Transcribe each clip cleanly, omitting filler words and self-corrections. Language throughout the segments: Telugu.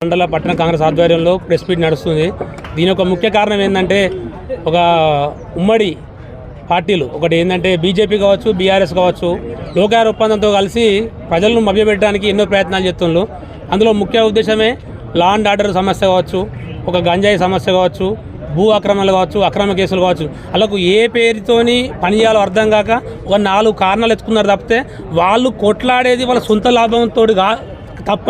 మండల పట్టణ కాంగ్రెస్ ఆధ్వర్యంలో ప్రెస్ మీట్ నడుస్తుంది. దీని ఒక ముఖ్య కారణం ఏంటంటే ఒక ఉమ్మడి పార్టీలు ఒకటి ఏంటంటే బీజేపీ కావచ్చు, బీఆర్ఎస్ కావచ్చు, లోకాయుక్త ఒప్పందంతో కలిసి ప్రజలను మభ్యపెట్టడానికి ఎన్నో ప్రయత్నాలు చేస్తున్నారు. అందులో ముఖ్య ఉద్దేశమే లా అండ్ ఆర్డర్ సమస్య కావచ్చు, ఒక గంజాయి సమస్య కావచ్చు, భూ ఆక్రమణలు కావచ్చు, అక్రమ కేసులు కావచ్చు. వాళ్ళకు ఏ పేరుతోని పని చేయాలో అర్థం కాక ఒక 4 కారణాలు ఎత్తుకున్నారు తప్పితే వాళ్ళు కొట్లాడేది వాళ్ళ సొంత లాభంతో తప్ప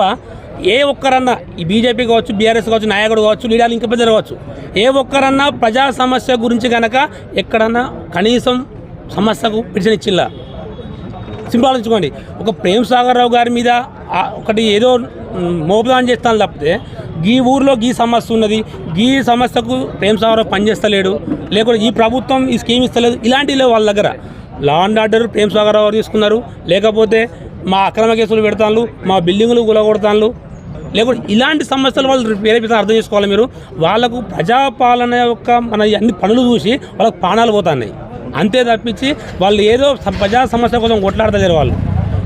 ఏ ఒక్కరన్నా ఈ బీజేపీ కావచ్చు, బీఆర్ఎస్ కావచ్చు, నాయకుడు కావచ్చు, లీడర్లు ఇంకా పెద్దలు కావచ్చు, ఏ ఒక్కరన్నా ప్రజా సమస్య గురించి కనుక ఎక్కడన్నా కనీసం సమస్యకు పిలిచినిచ్చిల్లా? సింపుల్ ఆలోచించుకోండి. ఒక ప్రేమ్ సాగర్ రావు గారి మీద ఒకటి ఏదో మోపదానం చేస్తాను తప్పితే ఈ ఊర్లో ఈ సమస్య ఉన్నది, ఈ సమస్యకు ప్రేమ్ సాగర్ రావు పనిచేస్తలేడు, లేకపోతే ఈ ప్రభుత్వం ఈ స్కీమ్ ఇస్తలేదు, ఇలాంటివి లేవు వాళ్ళ దగ్గర. Law and order Prem Sagar Rao తీసుకున్నారు, లేకపోతే మా అక్రమ కేసులు పెడతాను, మా బిల్డింగులు కూలగొడతాను, లేకపోతే ఇలాంటి సమస్యలు వాళ్ళు ప్రేరేపిస్తే అర్థం చేసుకోవాలి మీరు. వాళ్ళకు ప్రజాపాలన యొక్క మన అన్ని పనులు చూసి వాళ్ళకు ప్రాణాలు పోతున్నాయి అంతే తప్పించి వాళ్ళు ఏదో ప్రజా సమస్య కోసం కొట్లాడతలేరు వాళ్ళు.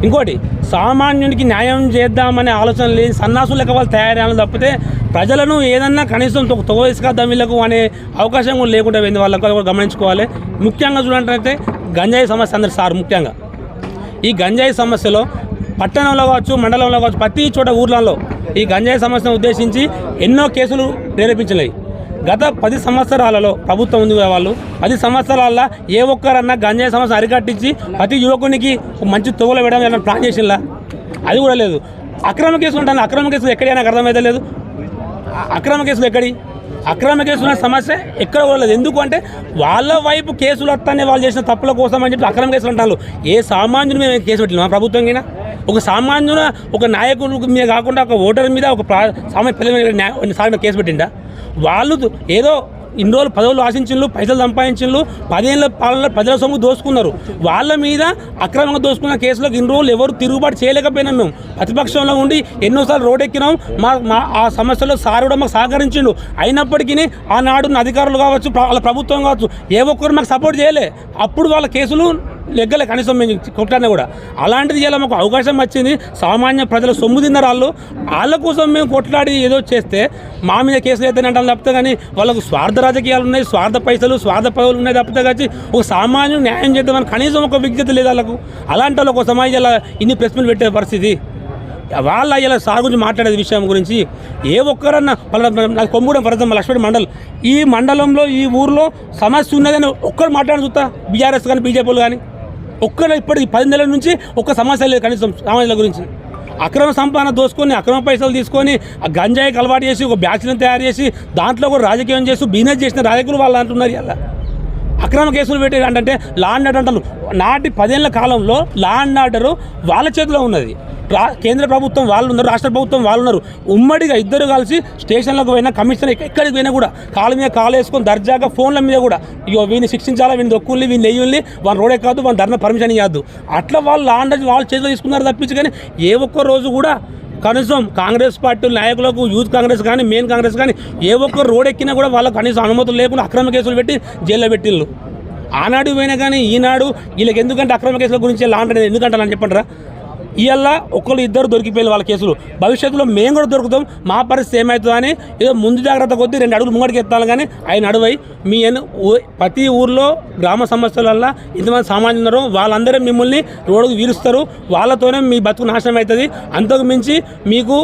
ఇంకోటి, సామాన్యునికి న్యాయం చేద్దామనే ఆలోచన లేని సన్నాసులు లెక్క వాళ్ళు తయారయ్యాలని తప్పితే ప్రజలను ఏదన్నా కనీసం తోవేసుకొద్దాం వీళ్ళకు అనే అవకాశం కూడా లేకుండా పోయింది. వాళ్ళకు గమనించుకోవాలి. ముఖ్యంగా చూడంటే గంజాయి సమస్య అందరు సార్ ముఖ్యంగా ఈ గంజాయి సమస్యలో పట్టణంలో కావచ్చు, మండలంలో కావచ్చు, ప్రతి చోట ఊర్లలో ఈ గంజాయి సమస్యను ఉద్దేశించి ఎన్నో కేసులు ప్రేరేపించినాయి. గత 10 సంవత్సరాలలో ప్రభుత్వం ఉంది వాళ్ళు 10 సంవత్సరాల్లో ఏ ఒక్కరన్నా గంజాయి సమస్య అరికట్టించి ప్రతి యువకునికి మంచి తోవలో వేయడం ఏమైనా ప్లాన్ చేసిందా? అది కూడా లేదు. అక్రమ కేసులు ఉంటాను, అక్రమ కేసులు ఎక్కడి నాకు అర్థమైతే లేదు. అక్రమ కేసులు ఎక్కడి? అక్రమ కేసుల సమస్య ఎక్కడ కూడా లేదు. ఎందుకు అంటే వాళ్ళ వైపు కేసులు వస్తానే వాళ్ళు చేసిన తప్పుల కోసం అని చెప్పి అక్రమ కేసులు అంటారు. ఏ సామాన్యుని మేము కేసు పెట్టినా ప్రభుత్వం కింద ఒక సామాన్యున ఒక నాయకుడి మీద కాకుండా ఒక ఓటర్ మీద ఒక సామాన్య పిల్లల మీద సాగిన కేసు పెట్టిండా? వాళ్ళు ఏదో ఇన్ని రోజులు పదవులు ఆశించిండ్రు, పైసలు సంపాదించిండ్రు, 10 ఏళ్ళ పాలనలో ప్రజల సొమ్ము దోసుకున్నారు. వాళ్ళ మీద అక్రమంగా దోసుకున్న కేసులకు ఇన్ని రోజులు ఎవరు తిరుగుబాటు చేయలేకపోయినాం. మేము ప్రతిపక్షంలో ఉండి ఎన్నోసార్లు రోడ్డెక్కినాం. మా ఆ సమస్యలో సార్ కూడా మాకు సహకరించిండు. అయినప్పటికీ ఆనాడు అధికారులు కావచ్చు, వాళ్ళ ప్రభుత్వం కావచ్చు, ఏ ఒక్కరు మాకు సపోర్ట్ చేయలే. అప్పుడు వాళ్ళ కేసులు లెగ్గలే కనీసం మేము కొట్టానే కూడా. అలాంటిది ఇలా మాకు అవకాశం వచ్చింది. సామాన్య ప్రజల సొమ్ము తిన్నారు వాళ్ళు. వాళ్ళ కోసం మేము కొట్లాడి ఏదో చేస్తే మా మీద కేసులు అయితే అంటాం తప్పితే కానీ వాళ్ళకు స్వార్థ రాజకీయాలు ఉన్నాయి, స్వార్థ పైసలు, స్వార్థ పదవులు ఉన్నాయి తప్పితే కానీ ఒక సామాన్యుడు న్యాయం చేద్దామని కనీసం ఒక విజ్ఞత లేదు వాళ్ళకు. అలాంటి వాళ్ళ కోసం ఇలా ఇన్ని ప్రెస్ మీట్లు పెట్టే పరిస్థితి. వాళ్ళ ఇలా సార్ గురించి మాట్లాడే విషయం గురించి ఏ ఒక్కరన్నా నాకు కొమ్మగూడెం ఫర్ ఎగ్జాంపుల్ లక్ష్మీ మండల్, ఈ మండలంలో ఈ ఊరిలో సమస్య ఉన్నదని ఒక్కరు మాట్లాడి చూస్తా, బీఆర్ఎస్ కానీ బీజేపీలు కానీ ఒక్కరు ఇప్పటికి 10 నెలల నుంచి ఒక్క సమస్య లేదు కనీసం సామాన్యుల గురించి. అక్రమ సంపాదన దోసుకొని, అక్రమ పైసలు తీసుకొని, ఆ గంజాయికి అలవాటు చేసి ఒక బ్యాచ్లను తయారు చేసి దాంట్లో కూడా రాజకీయం చేస్తూ బిజినెస్ చేసిన రాజకీయాలు వాళ్ళు అంటున్నారు. ఇలా అక్రమ కేసులు పెట్టేది అంటే లా అండ్ ఆర్డర్ అంటారు. నాటి 10 ఏళ్ల కాలంలో లా అండ్ ఆర్డర్ వాళ్ళ చేతిలో ఉన్నది. కేంద్ర ప్రభుత్వం వాళ్ళు ఉన్నారు, రాష్ట్ర ప్రభుత్వం వాళ్ళు ఉన్నారు. ఉమ్మడిగా ఇద్దరు కలిసి స్టేషన్లకు పోయినా, కమిషనర్ ఎక్కడికి పోయినా కూడా కాళ్ళ మీద కాలు వేసుకొని దర్జాగా ఫోన్ల మీద కూడా ఇగో వీడిని శిక్షించాలా, వీడిని దొక్కుల్ని, వీడిని నెయ్యుల్ని, వాళ్ళ రోడే కాదు, వాళ్ళ ధర్మ పర్మిషన్ ఇవ్వద్దు. అట్లా వాళ్ళు లాండ్ వాళ్ళ చేతిలో తీసుకున్నారు తప్పించి కానీ ఏ ఒక్క రోజు కూడా కనీసం కాంగ్రెస్ పార్టీ నాయకులకు, యూత్ కాంగ్రెస్ కానీ, మెయిన్ కాంగ్రెస్ కానీ ఏ ఒక్క రోడ్ ఎక్కినా కూడా వాళ్ళకు కనీసం అనుమతులు లేకుండా అక్రమ కేసులు పెట్టి జైల్లో పెట్టిళ్ళు. ఆనాడు పోయినా కానీ ఈనాడు వీళ్ళకి ఎందుకంటే అక్రమ కేసుల గురించి లాండ్ అనేది ఎందుకంటారని చెప్పంటారా? ఇవాళ ఒకళ్ళు ఇద్దరు దొరికిపోయారు వాళ్ళ కేసులు. భవిష్యత్తులో మేము కూడా దొరుకుతాం, మా పరిస్థితి ఏమవుతుందో అని ఏదో ముందు జాగ్రత్త కొద్దీ 2 అడుగులు ముంగడికి ఎత్తాలి. కానీ ఆయన అడువై మీ ప్రతి ఊర్లో గ్రామ సమస్యల వల్ల ఇంతమంది సామాన్యులు ఉన్నారో వాళ్ళందరూ మిమ్మల్ని రోడ్డుకు వీరుస్తారు. వాళ్ళతోనే మీ బతుకు నాశనం అవుతుంది. అంతకు మించి మీకు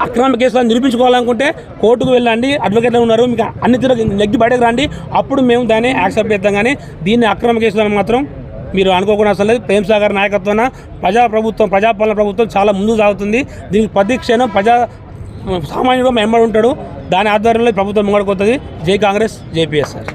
అక్రమ కేసులను నిరూపించుకోవాలనుకుంటే కోర్టుకు వెళ్ళండి, అడ్వకేట్లు ఉన్నారు, మీకు అన్ని తీరు నెగ్గి బయటకు రండి, అప్పుడు మేము దాన్ని యాక్సెప్ట్ చేస్తాం. కానీ దీన్ని అక్రమ కేసులను మాత్రం మీరు అనుకోకుండా అసలు లేదు. ప్రేమ్ సాగర్ నాయకత్వాన ప్రజాపాలన ప్రభుత్వం చాలా ముందుకు సాగుతుంది. దీనికి ప్రతి క్షణం సామాన్యుడు మెంబర్ ఉంటాడు. దాని ఆధ్వర్యంలో ప్రభుత్వం ముంగడుకొస్తుంది. జై కాంగ్రెస్, జై పిఎస్ సార్.